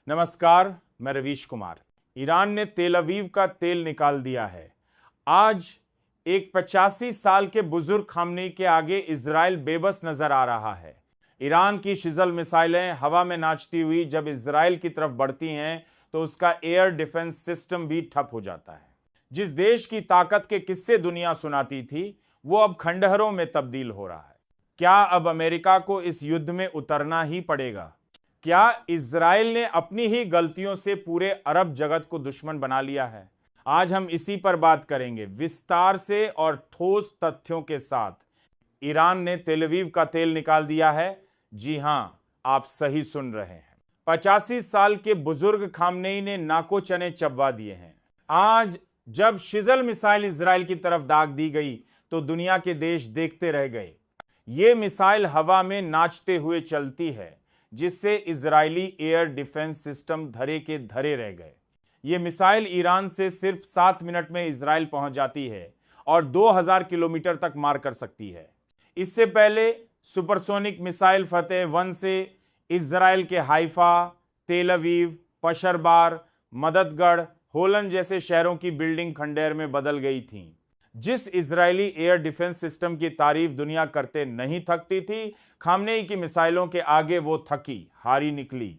नमस्कार, मैं रवीश कुमार। ईरान ने तेल अवीव का तेल निकाल दिया है। आज एक 85 साल के बुजुर्ग खामनेई के आगे इजराइल बेबस नजर आ रहा है। ईरान की शिजल मिसाइलें हवा में नाचती हुई जब इजराइल की तरफ बढ़ती हैं तो उसका एयर डिफेंस सिस्टम भी ठप हो जाता है। जिस देश की ताकत के किस्से दुनिया सुनाती थी वो अब खंडहरों में तब्दील हो रहा है। क्या अब अमेरिका को इस युद्ध में उतरना ही पड़ेगा? क्या इजराइल ने अपनी ही गलतियों से पूरे अरब जगत को दुश्मन बना लिया है? आज हम इसी पर बात करेंगे विस्तार से और ठोस तथ्यों के साथ। ईरान ने तेल अवीव का तेल निकाल दिया है। जी हां, आप सही सुन रहे हैं। 85 साल के बुजुर्ग खामनेई ने नाको चने चबवा दिए हैं। आज जब शिजल मिसाइल इजराइल की तरफ दाग दी गई तो दुनिया के देश देखते रह गए। ये मिसाइल हवा में नाचते हुए चलती है जिससे इजरायली एयर डिफेंस सिस्टम धरे के धरे रह गए। ये मिसाइल ईरान से सिर्फ 7 मिनट में इजराइल पहुंच जाती है और 2000 किलोमीटर तक मार कर सकती है। इससे पहले सुपरसोनिक मिसाइल फतेह 1 से इजराइल के हाइफा, तेल अवीव, पशरबार, मददगढ़, होलन जैसे शहरों की बिल्डिंग खंडेर में बदल गई थीं। जिस इजरायली एयर डिफेंस सिस्टम की तारीफ दुनिया करते नहीं थकती थी, खामनेई की मिसाइलों के आगे वो थकी हारी निकली।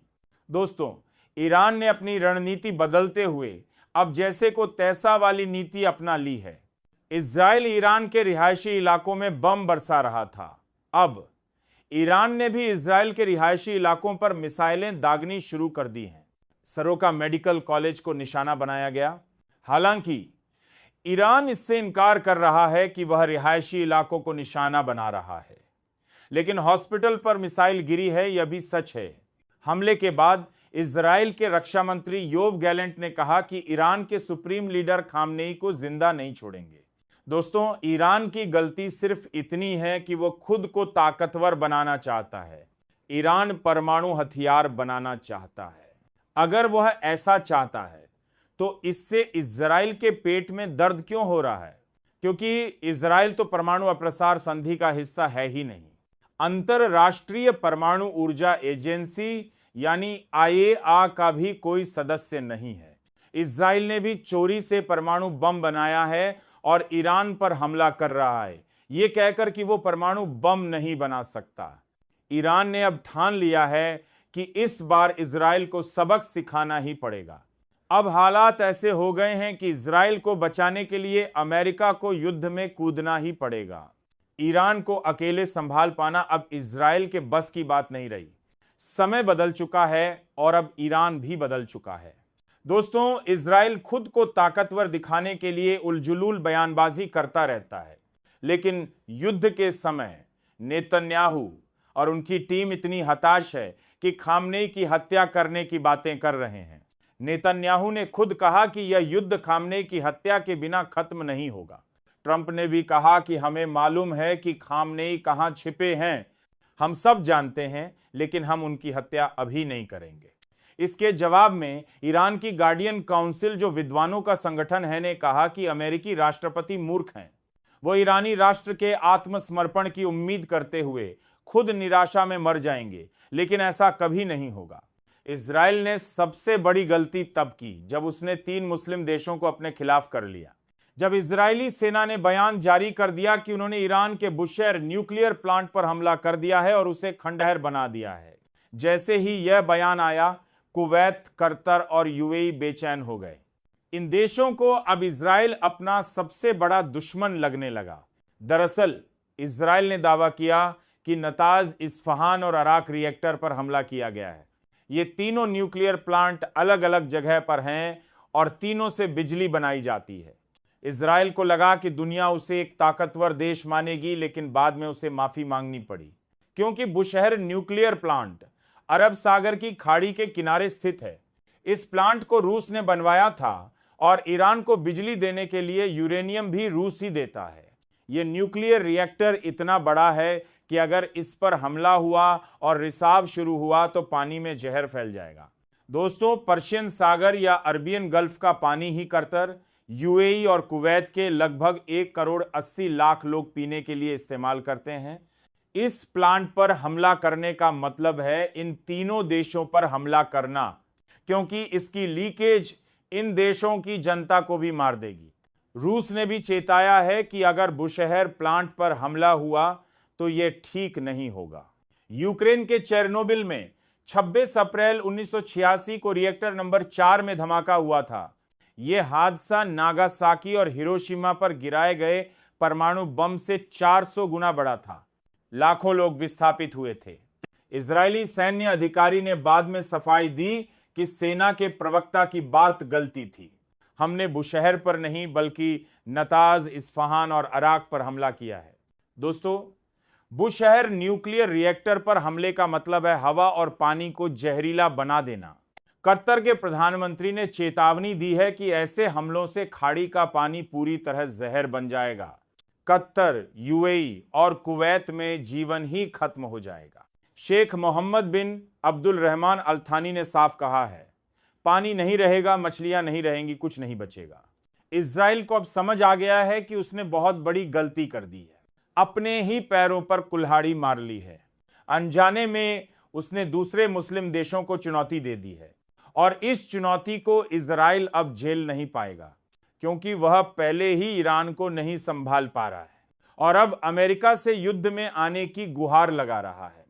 दोस्तों, ईरान ने अपनी रणनीति बदलते हुए अब जैसे को तैसा वाली नीति अपना ली है। इजराइल ईरान के रिहायशी इलाकों में बम बरसा रहा था। अब ईरान ने भी इजराइल के रिहायशी इलाकों पर मिसाइलें दागनी शुरू कर दी हैं। सरोका मेडिकल कॉलेज को निशाना बनाया गया। हालांकि ईरान इससे इनकार कर रहा है कि वह रिहायशी इलाकों को निशाना बना रहा है, लेकिन हॉस्पिटल पर मिसाइल गिरी है यह भी सच है। हमले के बाद इजराइल के रक्षा मंत्री योव गैलेंट ने कहा कि ईरान के सुप्रीम लीडर खामनेई को जिंदा नहीं छोड़ेंगे। दोस्तों, ईरान की गलती सिर्फ इतनी है कि वो खुद को ताकतवर बनाना चाहता है। ईरान परमाणु हथियार बनाना चाहता है। अगर वह ऐसा चाहता है तो इससे इजराइल के पेट में दर्द क्यों हो रहा है? क्योंकि इजराइल तो परमाणु अप्रसार संधि का हिस्सा है ही नहीं। अंतरराष्ट्रीय परमाणु ऊर्जा एजेंसी यानी IAEA का भी कोई सदस्य नहीं है। इजराइल ने भी चोरी से परमाणु बम बनाया है और ईरान पर हमला कर रहा है, यह कहकर कि वो परमाणु बम नहीं बना सकता। ईरान ने अब ठान लिया है कि इस बार इजराइल को सबक सिखाना ही पड़ेगा। अब हालात ऐसे हो गए हैं कि इजराइल को बचाने के लिए अमेरिका को युद्ध में कूदना ही पड़ेगा। ईरान को अकेले संभाल पाना अब इजराइल के बस की बात नहीं रही। समय बदल चुका है और अब ईरान भी बदल चुका है। दोस्तों, इजराइल खुद को ताकतवर दिखाने के लिए उलझुलूल बयानबाजी करता रहता है, लेकिन युद्ध के समय नेतन्याहू और उनकी टीम इतनी हताश है कि खामनेई की हत्या करने की बातें कर रहे हैं। नेतन्याहू ने खुद कहा कि यह युद्ध खामनेई की हत्या के बिना खत्म नहीं होगा। ट्रंप ने भी कहा कि हमें मालूम है कि खामनेई कहां छिपे हैं, हम सब जानते हैं, लेकिन हम उनकी हत्या अभी नहीं करेंगे। इसके जवाब में ईरान की गार्डियन काउंसिल, जो विद्वानों का संगठन है, ने कहा कि अमेरिकी राष्ट्रपति मूर्ख हैं। वो ईरानी राष्ट्र के आत्मसमर्पण की उम्मीद करते हुए खुद निराशा में मर जाएंगे, लेकिन ऐसा कभी नहीं होगा। इजराइल ने सबसे बड़ी गलती तब की जब उसने 3 मुस्लिम देशों को अपने खिलाफ कर लिया। जब इजरायली सेना ने बयान जारी कर दिया कि उन्होंने ईरान के बुशेहर न्यूक्लियर प्लांट पर हमला कर दिया है और उसे खंडहर बना दिया है। जैसे ही यह बयान आया, कुवैत, कतर और UAE बेचैन हो गए। इन देशों को अब इजराइल अपना सबसे बड़ा दुश्मन लगने लगा। दरअसल इजराइल ने दावा किया कि नताज, इस्फहान और अराक रिएक्टर पर हमला किया गया है। ये तीनों न्यूक्लियर प्लांट अलग अलग जगह पर हैं और तीनों से बिजली बनाई जाती है। इजराइल को लगा कि दुनिया उसे एक ताकतवर देश मानेगी, लेकिन बाद में उसे माफी मांगनी पड़ी, क्योंकि बुशहर न्यूक्लियर प्लांट अरब सागर की खाड़ी के किनारे स्थित है। इस प्लांट को रूस ने बनवाया था और ईरान को बिजली देने के लिए यूरेनियम भी रूस ही देता है। यह न्यूक्लियर रिएक्टर इतना बड़ा है कि अगर इस पर हमला हुआ और रिसाव शुरू हुआ तो पानी में जहर फैल जाएगा। दोस्तों, पर्शियन सागर या अरबियन गल्फ का पानी ही कतर, UAE और कुवैत के लगभग 1 करोड़ 80 लाख लोग पीने के लिए इस्तेमाल करते हैं। इस प्लांट पर हमला करने का मतलब है इन तीनों देशों पर हमला करना, क्योंकि इसकी लीकेज इन देशों की जनता को भी मार देगी। रूस ने भी चेताया है कि अगर बुशहर प्लांट पर हमला हुआ तो यह ठीक नहीं होगा। यूक्रेन के चेरनोबिल में 26 अप्रैल 1986 को रिएक्टर नंबर 4 में धमाका हुआ था। यह हादसा नागासाकी और हिरोशिमा पर गिराए गए परमाणु बम से 400 गुना बड़ा था। लाखों लोग विस्थापित हुए थे। इजरायली सैन्य अधिकारी ने बाद में सफाई दी कि सेना के प्रवक्ता की बात गलती थी। हमने बुशहर पर नहीं बल्कि नताज, इस्फहान और अराक पर हमला किया है। दोस्तों, बुशहर न्यूक्लियर रिएक्टर पर हमले का मतलब है हवा और पानी को जहरीला बना देना। कतर के प्रधानमंत्री ने चेतावनी दी है कि ऐसे हमलों से खाड़ी का पानी पूरी तरह जहर बन जाएगा। कतर, यूएई और कुवैत में जीवन ही खत्म हो जाएगा। शेख मोहम्मद बिन अब्दुल रहमान अल थानी ने साफ कहा है, पानी नहीं रहेगा, मछलियां नहीं रहेंगी, कुछ नहीं बचेगा। इजराइल को अब समझ आ गया है कि उसने बहुत बड़ी गलती कर दी है, अपने ही पैरों पर कुल्हाड़ी मार ली है। अनजाने में उसने दूसरे मुस्लिम देशों को चुनौती दे दी है और इस चुनौती को इजराइल अब झेल नहीं पाएगा, क्योंकि वह पहले ही ईरान को नहीं संभाल पा रहा है और अब अमेरिका से युद्ध में आने की गुहार लगा रहा है।